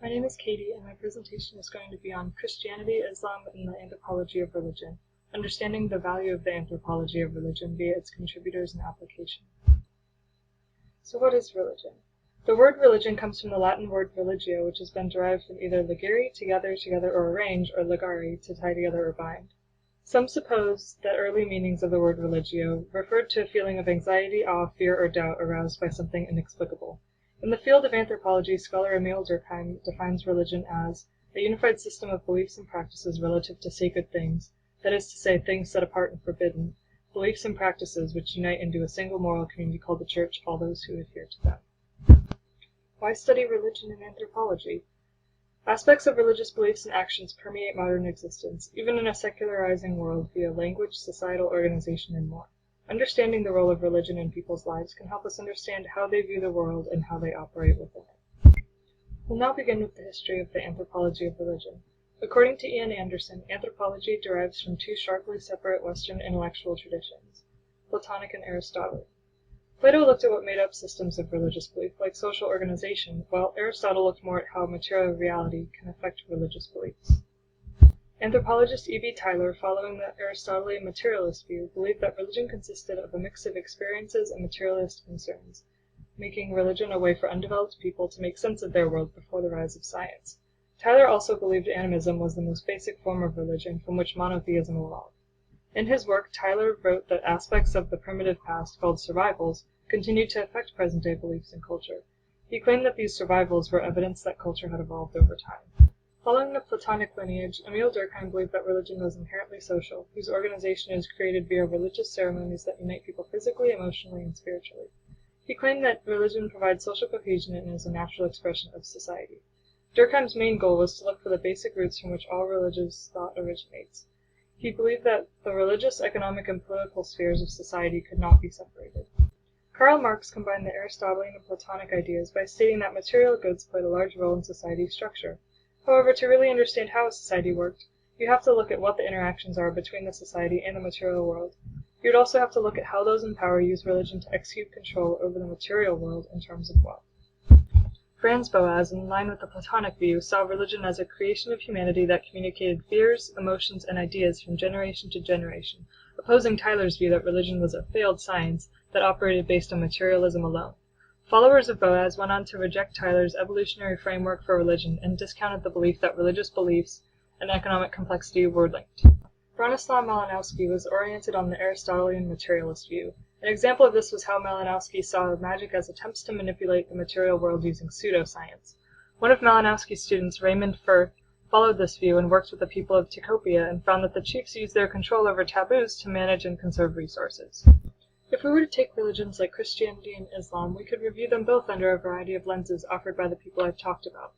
My name is Katie, and my presentation is going to be on Christianity, Islam, and the Anthropology of Religion, understanding the value of the anthropology of religion via its contributors and application. So what is religion? The word religion comes from the Latin word religio, which has been derived from either ligere, together, or arrange, or ligare, to tie together or bind. Some suppose that early meanings of the word religio referred to a feeling of anxiety, awe, fear, or doubt aroused by something inexplicable. In the field of anthropology, scholar Emil Durkheim defines religion as a unified system of beliefs and practices relative to sacred things, that is to say, things set apart and forbidden, beliefs and practices which unite into a single moral community called the Church, all those who adhere to them. Why study religion in anthropology? Aspects of religious beliefs and actions permeate modern existence, even in a secularizing world, via language, societal organization, and more. Understanding the role of religion in people's lives can help us understand how they view the world and how they operate within it. We'll now begin with the history of the anthropology of religion. According to Ian Anderson, anthropology derives from two sharply separate Western intellectual traditions, Platonic and Aristotelian. Plato looked at what made up systems of religious belief, like social organization, while Aristotle looked more at how material reality can affect religious beliefs. Anthropologist E.B. Tylor, following the Aristotelian materialist view, believed that religion consisted of a mix of experiences and materialist concerns, making religion a way for undeveloped people to make sense of their world before the rise of science. Tylor also believed animism was the most basic form of religion from which monotheism evolved. In his work, Tylor wrote that aspects of the primitive past, called survivals, continued to affect present-day beliefs and culture. He claimed that these survivals were evidence that culture had evolved over time. Following the Platonic lineage, Emil Durkheim believed that religion was inherently social, whose organization is created via religious ceremonies that unite people physically, emotionally, and spiritually. He claimed that religion provides social cohesion and is a natural expression of society. Durkheim's main goal was to look for the basic roots from which all religious thought originates. He believed that the religious, economic, and political spheres of society could not be separated. Karl Marx combined the Aristotelian and Platonic ideas by stating that material goods played a large role in society's structure. However, to really understand how a society worked, you have to look at what the interactions are between the society and the material world. You would also have to look at how those in power use religion to execute control over the material world in terms of wealth. Franz Boas, in line with the Platonic view, saw religion as a creation of humanity that communicated fears, emotions, and ideas from generation to generation, opposing Tylor's view that religion was a failed science that operated based on materialism alone. Followers of Boas went on to reject Tylor's evolutionary framework for religion and discounted the belief that religious beliefs and economic complexity were linked. Bronislaw Malinowski was oriented on the Aristotelian materialist view. An example of this was how Malinowski saw magic as attempts to manipulate the material world using pseudoscience. One of Malinowski's students, Raymond Firth, followed this view and worked with the people of Tikopia and found that the chiefs used their control over taboos to manage and conserve resources. If we were to take religions like Christianity and Islam, we could review them both under a variety of lenses offered by the people I've talked about.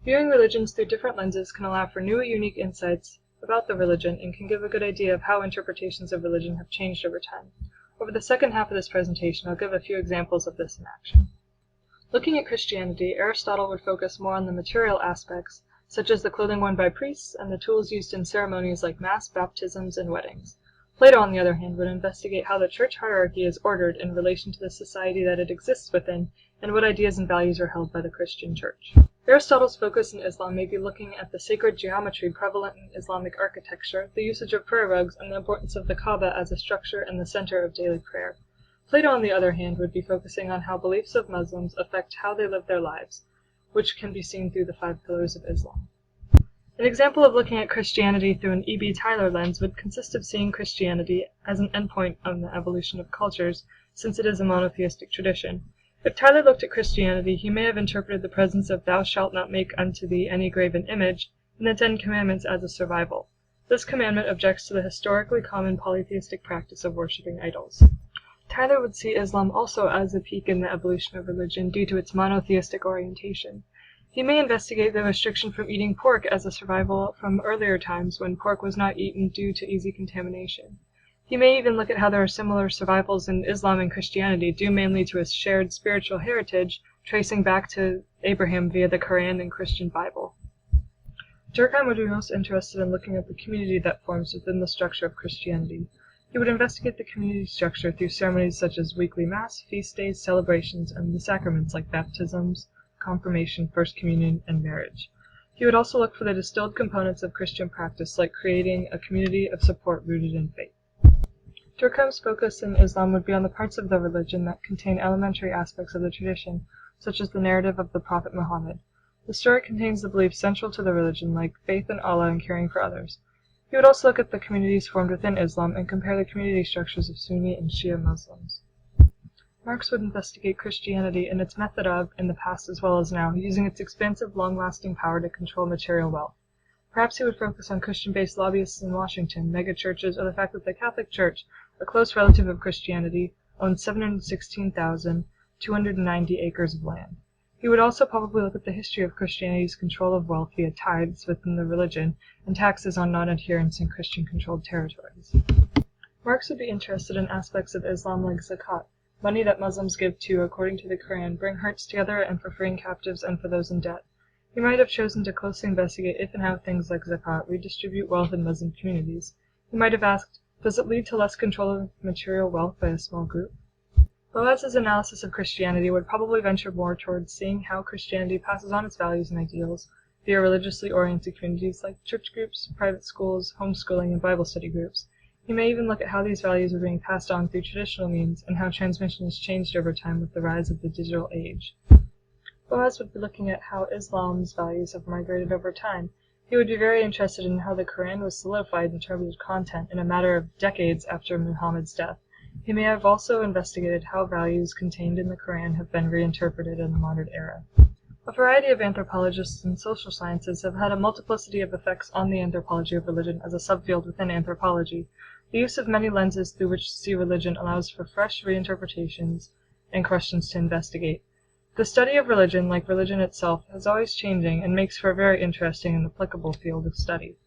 Viewing religions through different lenses can allow for new, unique insights about the religion and can give a good idea of how interpretations of religion have changed over time. Over the second half of this presentation, I'll give a few examples of this in action. Looking at Christianity, Aristotle would focus more on the material aspects, such as the clothing worn by priests and the tools used in ceremonies like mass, baptisms, and weddings. Plato, on the other hand, would investigate how the church hierarchy is ordered in relation to the society that it exists within, and what ideas and values are held by the Christian church. Aristotle's focus in Islam may be looking at the sacred geometry prevalent in Islamic architecture, the usage of prayer rugs, and the importance of the Kaaba as a structure and the center of daily prayer. Plato, on the other hand, would be focusing on how beliefs of Muslims affect how they live their lives, which can be seen through the 5 pillars of Islam. An example of looking at Christianity through an E.B. Tylor lens would consist of seeing Christianity as an endpoint on the evolution of cultures, since it is a monotheistic tradition. If Tylor looked at Christianity, he may have interpreted the presence of "Thou shalt not make unto thee any graven image" in the 10 Commandments as a survival. This commandment objects to the historically common polytheistic practice of worshipping idols. Tylor would see Islam also as a peak in the evolution of religion due to its monotheistic orientation. He may investigate the restriction from eating pork as a survival from earlier times when pork was not eaten due to easy contamination. He may even look at how there are similar survivals in Islam and Christianity due mainly to a shared spiritual heritage tracing back to Abraham via the Quran and Christian Bible. Durkheim would be most interested in looking at the community that forms within the structure of Christianity. He would investigate the community structure through ceremonies such as weekly mass, feast days, celebrations, and the sacraments like baptisms, confirmation, first communion, and marriage. He would also look for the distilled components of Christian practice, like creating a community of support rooted in faith. Durkheim's focus in Islam would be on the parts of the religion that contain elementary aspects of the tradition, such as the narrative of the Prophet Muhammad. The story contains the beliefs central to the religion, like faith in Allah and caring for others. He would also look at the communities formed within Islam and compare the community structures of Sunni and Shia Muslims. Marx would investigate Christianity and its method of, in the past as well as now, using its expansive, long-lasting power to control material wealth. Perhaps he would focus on Christian-based lobbyists in Washington, megachurches, or the fact that the Catholic Church, a close relative of Christianity, owned 716,290 acres of land. He would also probably look at the history of Christianity's control of wealth via tithes within the religion and taxes on non-adherents in Christian-controlled territories. Marx would be interested in aspects of Islam like zakat, money that Muslims give to, according to the Quran, bring hearts together and for freeing captives and for those in debt. He might have chosen to closely investigate if and how things like zakat redistribute wealth in Muslim communities. He might have asked, does it lead to less control of material wealth by a small group? Boaz's analysis of Christianity would probably venture more towards seeing how Christianity passes on its values and ideals via religiously oriented communities like church groups, private schools, homeschooling, and Bible study groups. He may even look at how these values are being passed on through traditional means and how transmission has changed over time with the rise of the digital age. Boaz would be looking at how Islam's values have migrated over time. He would be very interested in how the Quran was solidified in terms of content in a matter of decades after Muhammad's death. He may have also investigated how values contained in the Quran have been reinterpreted in the modern era. A variety of anthropologists and social sciences have had a multiplicity of effects on the anthropology of religion as a subfield within anthropology. The use of many lenses through which to see religion allows for fresh reinterpretations and questions to investigate. The study of religion, like religion itself, is always changing and makes for a very interesting and applicable field of study.